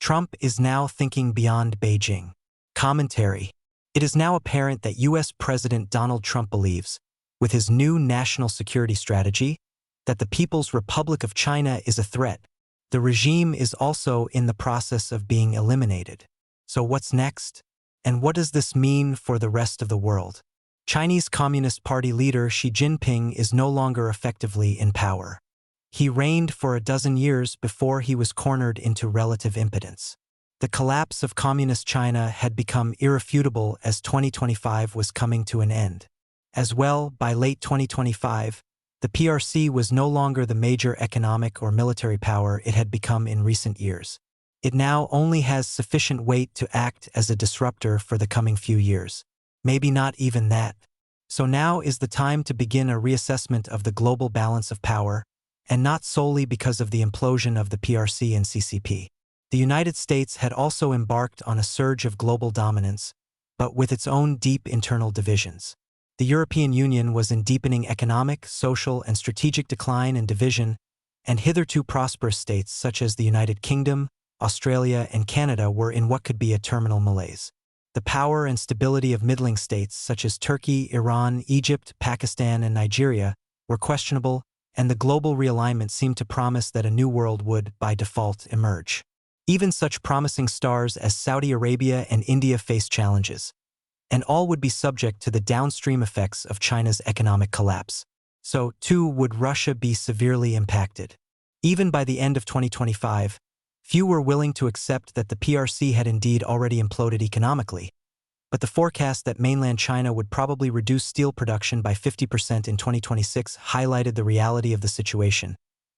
Trump is now thinking beyond Beijing. Commentary. It is now apparent that U.S. President Donald Trump believes, with his new national security strategy, that the People's Republic of China is a threat. The regime is also in the process of being eliminated. So what's next? And what does this mean for the rest of the world? Chinese Communist Party leader Xi Jinping is no longer effectively in power. He reigned for a dozen years before he was cornered into relative impotence. The collapse of Communist China had become irrefutable as 2025 was coming to an end. As well, by late 2025, the PRC was no longer the major economic or military power it had become in recent years. It now only has sufficient weight to act as a disruptor for the coming few years. Maybe not even that. So now is the time to begin a reassessment of the global balance of power, and not solely because of the implosion of the PRC and CCP. The United States had also embarked on a surge of global dominance, but with its own deep internal divisions. The European Union was in deepening economic, social, and strategic decline and division, and hitherto prosperous states such as the United Kingdom, Australia, and Canada were in what could be a terminal malaise. The power and stability of middling states such as Turkey, Iran, Egypt, Pakistan, and Nigeria were questionable, and the global realignment seemed to promise that a new world would, by default, emerge. Even such promising stars as Saudi Arabia and India faced challenges, and all would be subject to the downstream effects of China's economic collapse. So, too, would Russia be severely impacted. Even by the end of 2025, few were willing to accept that the PRC had indeed already imploded economically, but the forecast that mainland China would probably reduce steel production by 50% in 2026 highlighted the reality of the situation,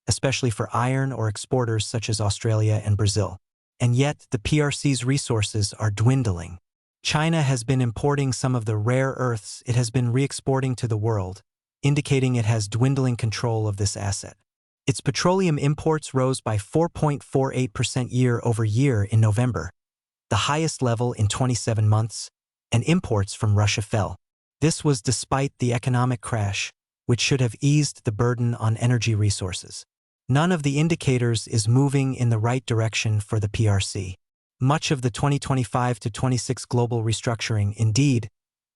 especially for iron ore exporters such as Australia and Brazil. And yet, the PRC's resources are dwindling. China has been importing some of the rare earths it has been re-exporting to the world, indicating it has dwindling control of this asset. Its petroleum imports rose by 4.48% year-over-year in November, the highest level in 27 months, and imports from Russia fell. This was despite the economic crash, which should have eased the burden on energy resources. None of the indicators is moving in the right direction for the PRC. Much of the 2025-26 global restructuring, indeed,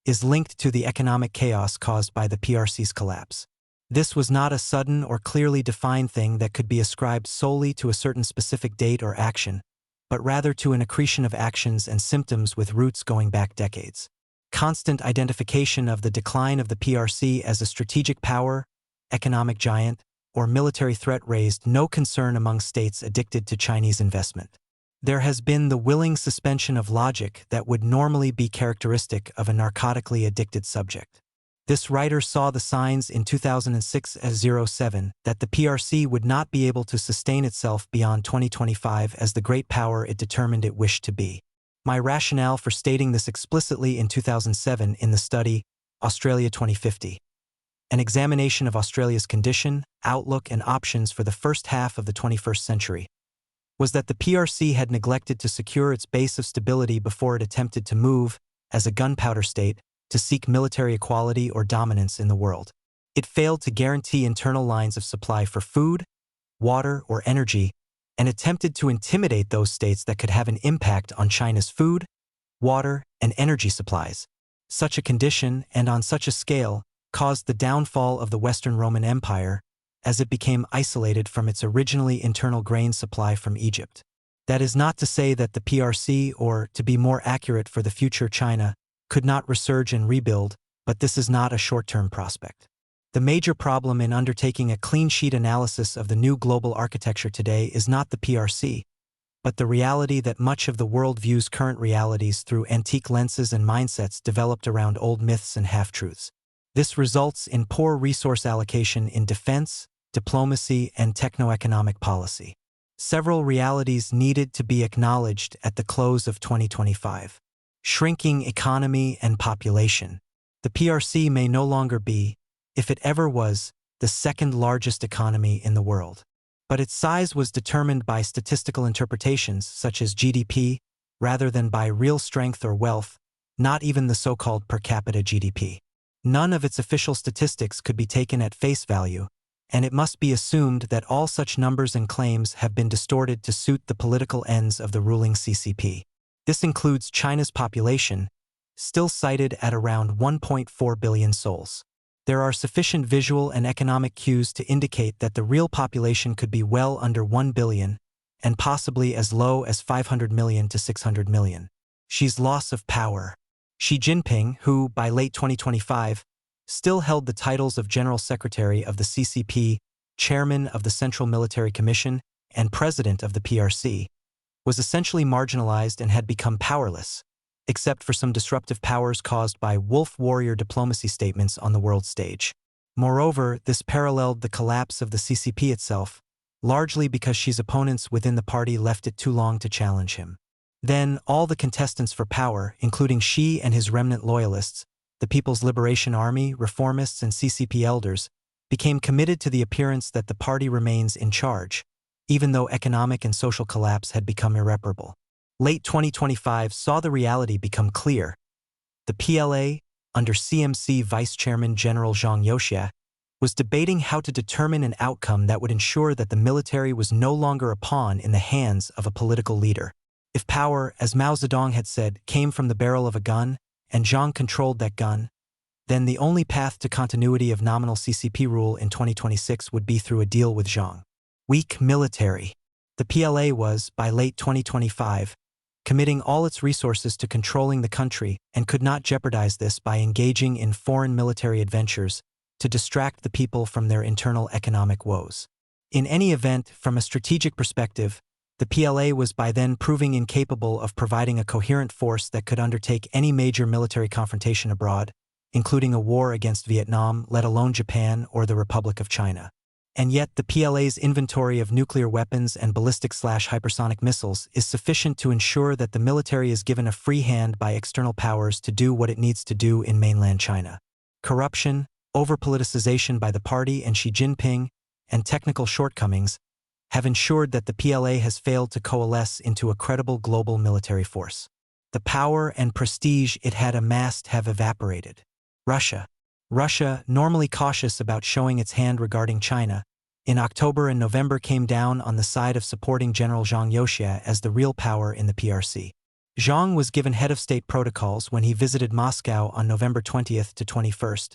is linked to the economic chaos caused by the PRC's collapse. This was not a sudden or clearly defined thing that could be ascribed solely to a certain specific date or action, but rather to an accretion of actions and symptoms with roots going back decades. Constant identification of the decline of the PRC as a strategic power, economic giant, or military threat raised no concern among states addicted to Chinese investment. There has been the willing suspension of logic that would normally be characteristic of a narcotically addicted subject. This writer saw the signs in 2006-07 that the PRC would not be able to sustain itself beyond 2025 as the great power it determined it wished to be. My rationale for stating this explicitly in 2007 in the study, Australia 2050. An examination of Australia's condition, outlook, and options for the first half of the 21st century, was that the PRC had neglected to secure its base of stability before it attempted to move, as a gunpowder state, to seek military equality or dominance in the world. It failed to guarantee internal lines of supply for food, water, or energy, and attempted to intimidate those states that could have an impact on China's food, water, and energy supplies. Such a condition, and on such a scale, caused the downfall of the Western Roman Empire, as it became isolated from its originally internal grain supply from Egypt. That is not to say that the PRC, or, to be more accurate for the future China, could not resurge and rebuild, but this is not a short-term prospect. The major problem in undertaking a clean-sheet analysis of the new global architecture today is not the PRC, but the reality that much of the world views current realities through antique lenses and mindsets developed around old myths and half-truths. This results in poor resource allocation in defense, diplomacy, and techno-economic policy. Several realities needed to be acknowledged at the close of 2025. Shrinking economy and population. The PRC may no longer be, if it ever was, the second largest economy in the world. But its size was determined by statistical interpretations such as GDP, rather than by real strength or wealth, not even the so-called per capita GDP. None of its official statistics could be taken at face value, and it must be assumed that all such numbers and claims have been distorted to suit the political ends of the ruling CCP. This includes China's population, still cited at around 1.4 billion souls. There are sufficient visual and economic cues to indicate that the real population could be well under 1 billion, and possibly as low as 500 million to 600 million. Xi's loss of power. Xi Jinping, who, by late 2025, still held the titles of General Secretary of the CCP, Chairman of the Central Military Commission, and President of the PRC, was essentially marginalized and had become powerless, except for some disruptive powers caused by wolf warrior diplomacy statements on the world stage. Moreover, this paralleled the collapse of the CCP itself, largely because Xi's opponents within the party left it too long to challenge him. Then, all the contestants for power, including Xi and his remnant loyalists, the People's Liberation Army, reformists, and CCP elders, became committed to the appearance that the party remains in charge, even though economic and social collapse had become irreparable. Late 2025 saw the reality become clear. The PLA, under CMC Vice Chairman General Zhang Youxia, was debating how to determine an outcome that would ensure that the military was no longer a pawn in the hands of a political leader. If power, as Mao Zedong had said, came from the barrel of a gun, and Zhang controlled that gun, then the only path to continuity of nominal CCP rule in 2026 would be through a deal with Zhang. Weak military. The PLA was, by late 2025, committing all its resources to controlling the country and could not jeopardize this by engaging in foreign military adventures to distract the people from their internal economic woes. In any event, from a strategic perspective, the PLA was by then proving incapable of providing a coherent force that could undertake any major military confrontation abroad, including a war against Vietnam, let alone Japan or the Republic of China. And yet the PLA's inventory of nuclear weapons and ballistic/hypersonic missiles is sufficient to ensure that the military is given a free hand by external powers to do what it needs to do in mainland China. Corruption, over-politicization by the party and Xi Jinping, and technical shortcomings have ensured that the PLA has failed to coalesce into a credible global military force. The power and prestige it had amassed have evaporated. Russia. Russia, normally cautious about showing its hand regarding China, in October and November came down on the side of supporting General Zhang Youxia as the real power in the PRC. Zhang was given head of state protocols when he visited Moscow on November 20th to 21st,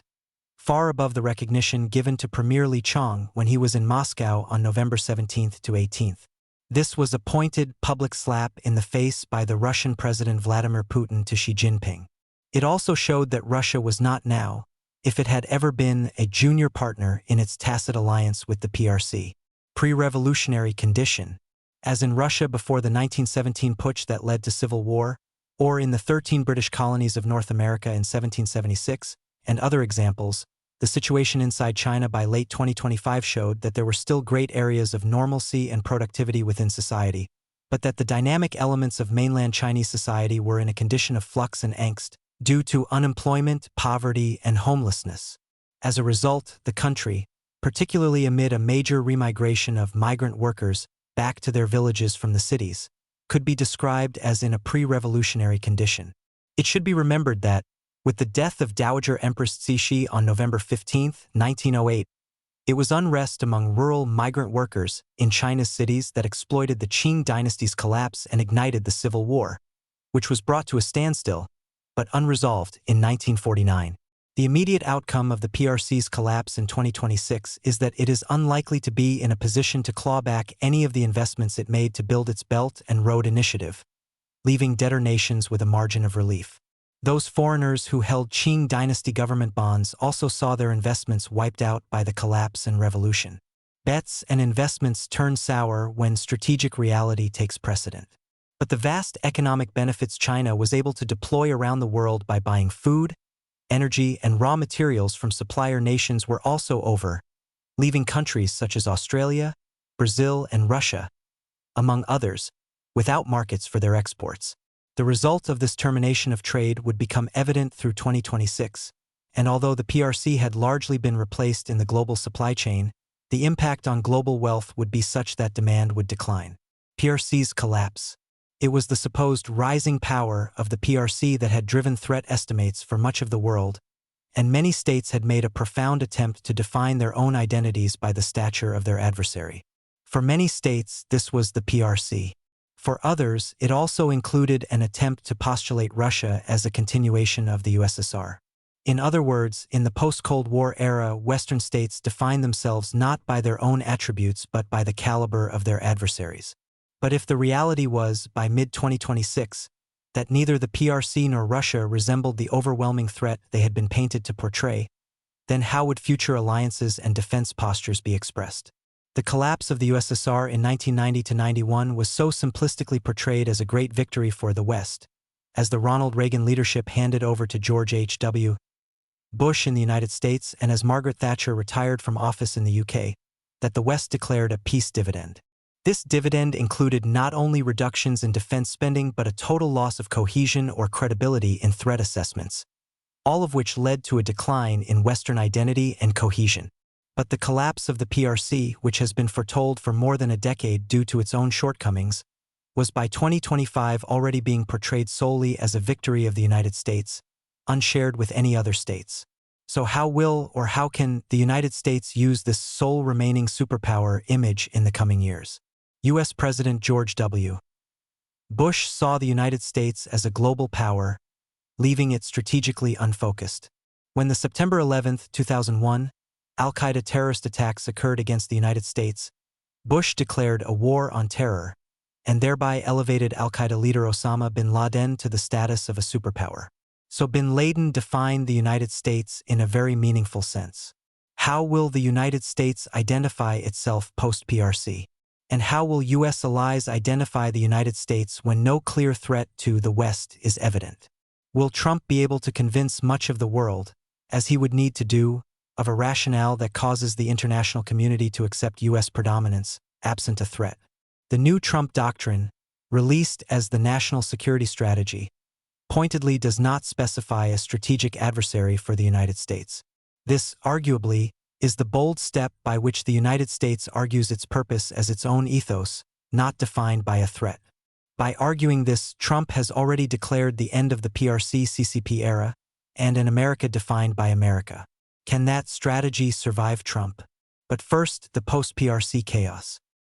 far above the recognition given to Premier Li Chang when he was in Moscow on November 17th to 18th. This was a pointed public slap in the face by the Russian President Vladimir Putin to Xi Jinping. It also showed that Russia was not now, if it had ever been, a junior partner in its tacit alliance with the PRC. Pre-revolutionary condition, as in Russia before the 1917 putsch that led to civil war, or in the 13 British colonies of North America in 1776, and other examples, the situation inside China by late 2025 showed that there were still great areas of normalcy and productivity within society, but that the dynamic elements of mainland Chinese society were in a condition of flux and angst, due to unemployment, poverty, and homelessness. As a result, the country, particularly amid a major remigration of migrant workers back to their villages from the cities, could be described as in a pre-revolutionary condition. It should be remembered that, with the death of Dowager Empress Cixi on November 15, 1908, it was unrest among rural migrant workers in China's cities that exploited the Qing dynasty's collapse and ignited the Civil War, which was brought to a standstill, but unresolved, in 1949. The immediate outcome of the PRC's collapse in 2026 is that it is unlikely to be in a position to claw back any of the investments it made to build its Belt and Road Initiative, leaving debtor nations with a margin of relief. Those foreigners who held Qing dynasty government bonds also saw their investments wiped out by the collapse and revolution. Bets and investments turn sour when strategic reality takes precedent. But the vast economic benefits China was able to deploy around the world by buying food, energy, and raw materials from supplier nations were also over, leaving countries such as Australia, Brazil, and Russia, among others, without markets for their exports. The result of this termination of trade would become evident through 2026, and although the PRC had largely been replaced in the global supply chain, the impact on global wealth would be such that demand would decline. PRC's collapse. It was the supposed rising power of the PRC that had driven threat estimates for much of the world, and many states had made a profound attempt to define their own identities by the stature of their adversary. For many states, this was the PRC. For others, it also included an attempt to postulate Russia as a continuation of the USSR. In other words, in the post-Cold War era, Western states defined themselves not by their own attributes but by the caliber of their adversaries. But if the reality was, by mid-2026, that neither the PRC nor Russia resembled the overwhelming threat they had been painted to portray, then how would future alliances and defense postures be expressed? The collapse of the USSR in 1990–91 was so simplistically portrayed as a great victory for the West, as the Ronald Reagan leadership handed over to George H.W. Bush in the United States and as Margaret Thatcher retired from office in the UK, that the West declared a peace dividend. This dividend included not only reductions in defense spending but a total loss of cohesion or credibility in threat assessments, all of which led to a decline in Western identity and cohesion. But the collapse of the PRC, which has been foretold for more than a decade due to its own shortcomings, was by 2025 already being portrayed solely as a victory of the United States, unshared with any other states. So how will or how can the United States use this sole remaining superpower image in the coming years? U.S. President George W. Bush saw the United States as a global power, leaving it strategically unfocused. When the September 11, 2001, al-Qaeda terrorist attacks occurred against the United States, Bush declared a war on terror and thereby elevated al-Qaeda leader Osama bin Laden to the status of a superpower. So bin Laden defined the United States in a very meaningful sense. How will the United States identify itself post-PRC? And how will U.S. allies identify the United States when no clear threat to the West is evident? Will Trump be able to convince much of the world, as he would need to do, of a rationale that causes the international community to accept U.S. predominance, absent a threat? The new Trump doctrine, released as the National Security Strategy, pointedly does not specify a strategic adversary for the United States. This, arguably, is the bold step by which the United States argues its purpose as its own ethos, not defined by a threat. By arguing this, Trump has already declared the end of the PRC-CCP era and an America defined by America. Can that strategy survive Trump? But first, the post-PRC chaos.